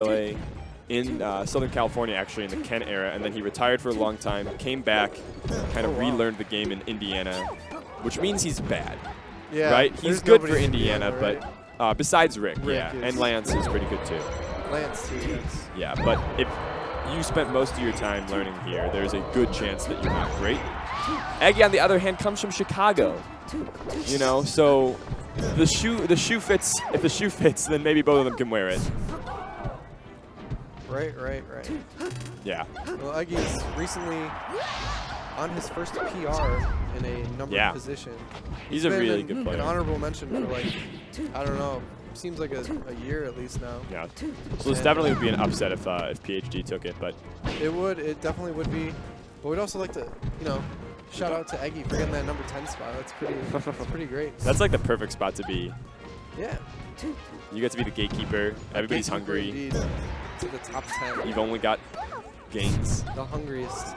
UCLA in Southern California, actually, in the Ken era, and then he retired for a long time, came back, kind of relearned the game in Indiana, which means he's bad, right? He's good for Indiana, right? but besides Rick, yeah, is. and Lance is pretty good too. Lance, too, yes. Yeah, but if you spent most of your time learning here, there's a good chance that you're not great. Eggy, on the other hand, comes from Chicago, you know, so the shoe fits. If the shoe fits, then maybe both of them can wear it. Right. Yeah. Well, Eggy's recently on his first PR in a number position. He's a really good player. An honorable mention for, like, I don't know, seems like a year at least now. Yeah. So this definitely would be an upset if PhD took it, but it would. It definitely would be. But we'd also like to, you know, shout out to Eggy for getting that number 10 spot. That's pretty great. That's like the perfect spot to be. Yeah. You get to be the gatekeeper. Everybody's hungry. Indeed. To the top 10. You've only got gains. The hungriest.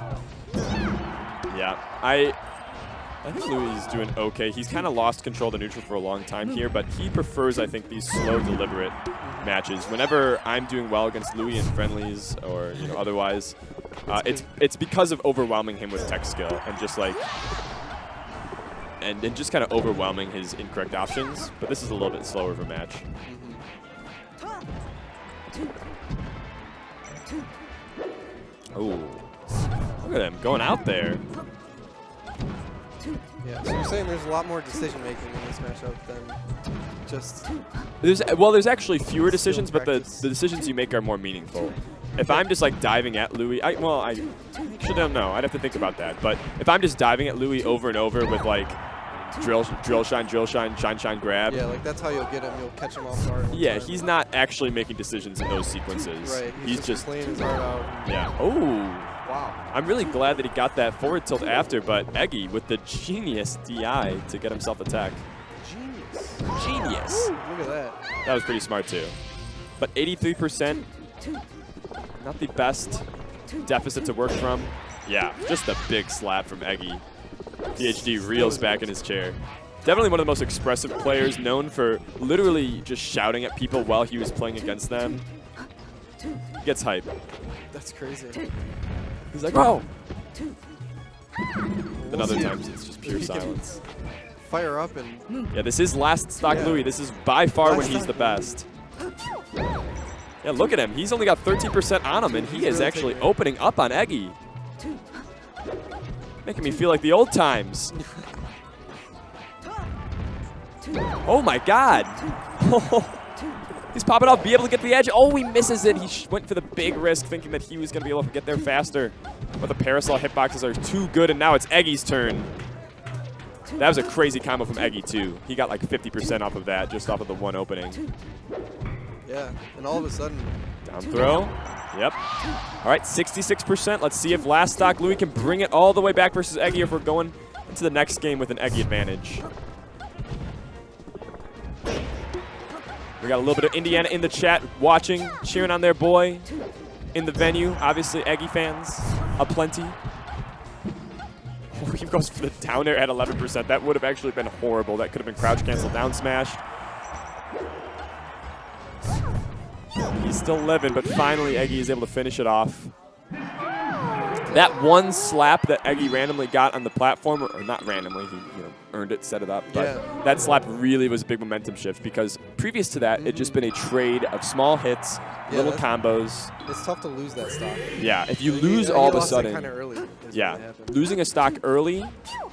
Yeah. I think Louis is doing okay. He's kind of lost control of the neutral for a long time here, but he prefers, I think, these slow, deliberate matches. Whenever I'm doing well against Louis in friendlies or otherwise, it's because of overwhelming him with tech skill and just like and just kind of overwhelming his incorrect options. But this is a little bit slower of a match. Oh, look at him going out there. Yeah, so you're saying there's a lot more decision making in this matchup than just. There's actually fewer decisions, but the decisions you make are more meaningful. If I'm just like diving at Louis, I actually don't know. I'd have to think about that. But if I'm just diving at Louis over and over with like drill, shine, shine, grab. Yeah, like that's how you'll get him. You'll catch him off guard. Yeah, he's not actually making decisions in those sequences. Right. He's just playing his heart out. Yeah. Oh. Wow. I'm really glad that he got that forward tilt after, but Eggy with the genius DI to get himself a tech. Genius. Ooh, look at that. That was pretty smart too. But 83%, not the best deficit to work from. Yeah, just a big slap from Eggy. PhD reels back in his chair. Definitely one of the most expressive players, known for literally just shouting at people while he was playing against them. He gets hype. That's crazy. He's like, oh! Then other times it's just pure silence. Fire up and... Yeah, this is last stock Louis. This is by far when he's the best. Yeah, look at him. He's only got 13% on him, and he is actually opening up on Eggy. Making me feel like the old times. Oh my God. He's popping off, be able to get the edge. Oh, he misses it. He went for the big risk, thinking that he was going to be able to get there faster. But the parasol hitboxes are too good, and now it's Eggy's turn. That was a crazy combo from Eggy, too. He got like 50% off of that, just off of the one opening. Yeah, and all of a sudden. Down throw. Yep. All right, 66%. Let's see if last stock Louis can bring it all the way back versus Eggy, if we're going into the next game with an Eggy advantage. We got a little bit of Indiana in the chat watching, cheering on their boy in the venue. Obviously, Eggy fans aplenty. He goes for the down air at 11%. That would have actually been horrible. That could have been crouch cancel down smashed. He's still living, but finally Eggy is able to finish it off. That one slap that Eggy randomly got on the platform, or not randomly, he earned it, set it up, but that slap really was a big momentum shift because previous to that, it'd just been a trade of small hits, little combos. It's tough to lose that stock. Yeah, if you lose all of a sudden, kind of early. Yeah, losing a stock early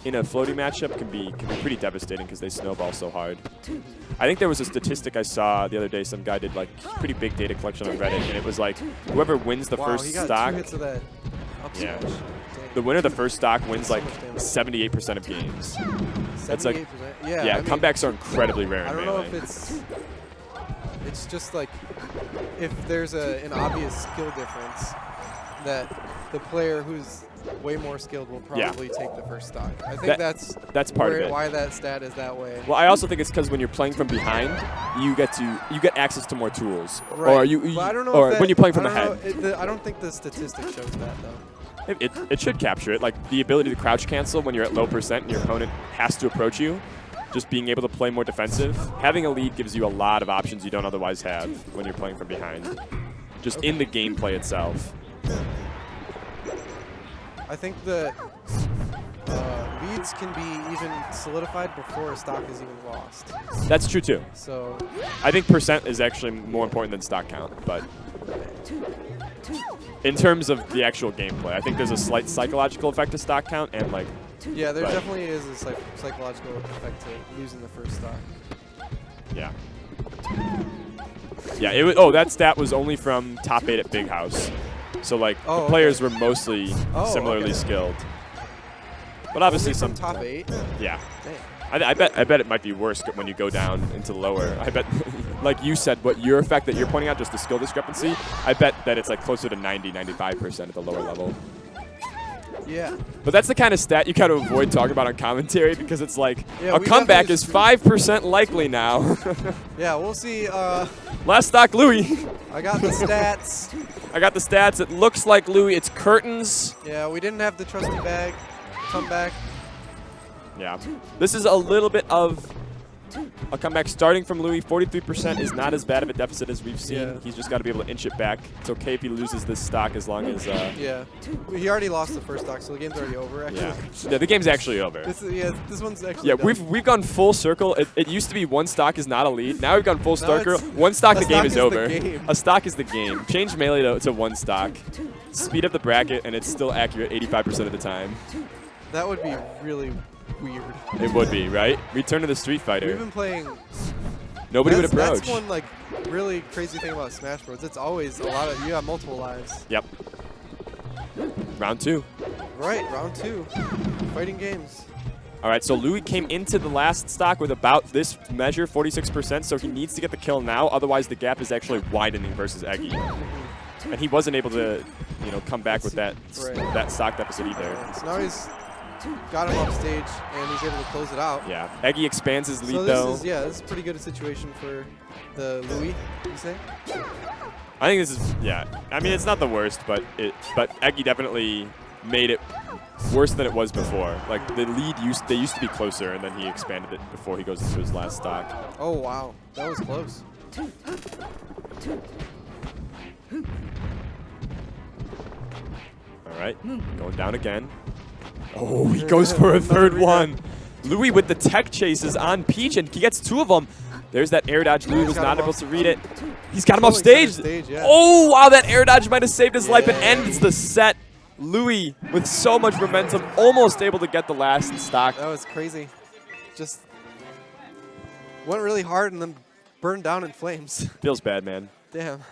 in a floating matchup can be pretty devastating because they snowball so hard. I think there was a statistic I saw the other day. Some guy did like pretty big data collection on Reddit, and it was like whoever wins the first he got stock. 2 hits of that up smash. The winner of the first stock wins like 78% of games. That's like, yeah, I mean, comebacks are incredibly rare in I don't know if it's just like if there's an obvious skill difference that the player who's way more skilled will probably take the first stock. I think that's part of it. Why that stat is that way. Well, I also think it's because when you're playing from behind, you get access to more tools. Right. Or I don't know or when you're playing from ahead. I don't think the statistic shows that though. It should capture it, like the ability to crouch cancel when you're at low percent and your opponent has to approach you. Just being able to play more defensive. Having a lead gives you a lot of options you don't otherwise have when you're playing from behind. just in the gameplay itself. I think that leads can be even solidified before a stock is even lost. That's true too. So I think percent is actually more important than stock count, but in terms of the actual gameplay, I think there's a slight psychological effect to stock count and like. Yeah, there definitely is a psychological effect to losing the first stock. Yeah. Yeah. It was, oh, that stat was only from top 8 at Big House, so like the players were mostly similarly skilled. But obviously some top 8. Yeah. Dang. I bet it might be worse when you go down into the lower. I bet, like you said, what your effect that you're pointing out, just the skill discrepancy, I bet that it's like closer to 90–95% at the lower level. Yeah. But that's the kind of stat you kind of avoid talking about on commentary because it's like a comeback is 5% likely now. Yeah, we'll see. Last stock, Louis. I got the stats. I got the stats. It looks like Louis. It's curtains. Yeah, we didn't have the trusty bag comeback. Yeah. This is a little bit of a comeback starting from Louis. 43% is not as bad of a deficit as we've seen. Yeah. He's just got to be able to inch it back. It's okay if he loses this stock as long as... yeah. He already lost the first stock, so the game's already over, actually. Yeah, the game's actually over. This one's actually done. We've gone full circle. It used to be one stock is not a lead. Now we've gone full circle. One stock, the game is over. A stock is the game. Change melee to one stock. Speed up the bracket, and it's still accurate 85% of the time. That would be really weird. It would be, right? Return to the Street Fighter. We've been playing. Nobody would approach. That's one like really crazy thing about Smash Bros. It's always a lot of you have multiple lives. Yep. Round 2. Right, round 2. Fighting games. All right, so Louis came into the last stock with about this measure, 46%, so he needs to get the kill now. Otherwise, the gap is actually widening versus Eggy. And he wasn't able to, come back with that stock deficit either. So now he's got him off stage, and he's able to close it out. Yeah, Eggy expands his lead, so though. This is a pretty good situation for the Louis, you say? I think this is, I mean, it's not the worst, but Eggy definitely made it worse than it was before. Like, the lead they used to be closer, and then he expanded it before he goes into his last stock. Oh, wow. That was close. All right, going down again. Oh, he goes for a third one. Louis with the tech chases on Peach, and he gets 2 of them. There's that air dodge. Louis was not able to read it. He's got him off stage. Oh, wow, that air dodge might have saved his life and ends the set. Louis, with so much momentum, almost able to get the last stock. That was crazy. Just went really hard and then burned down in flames. Feels bad, man. Damn.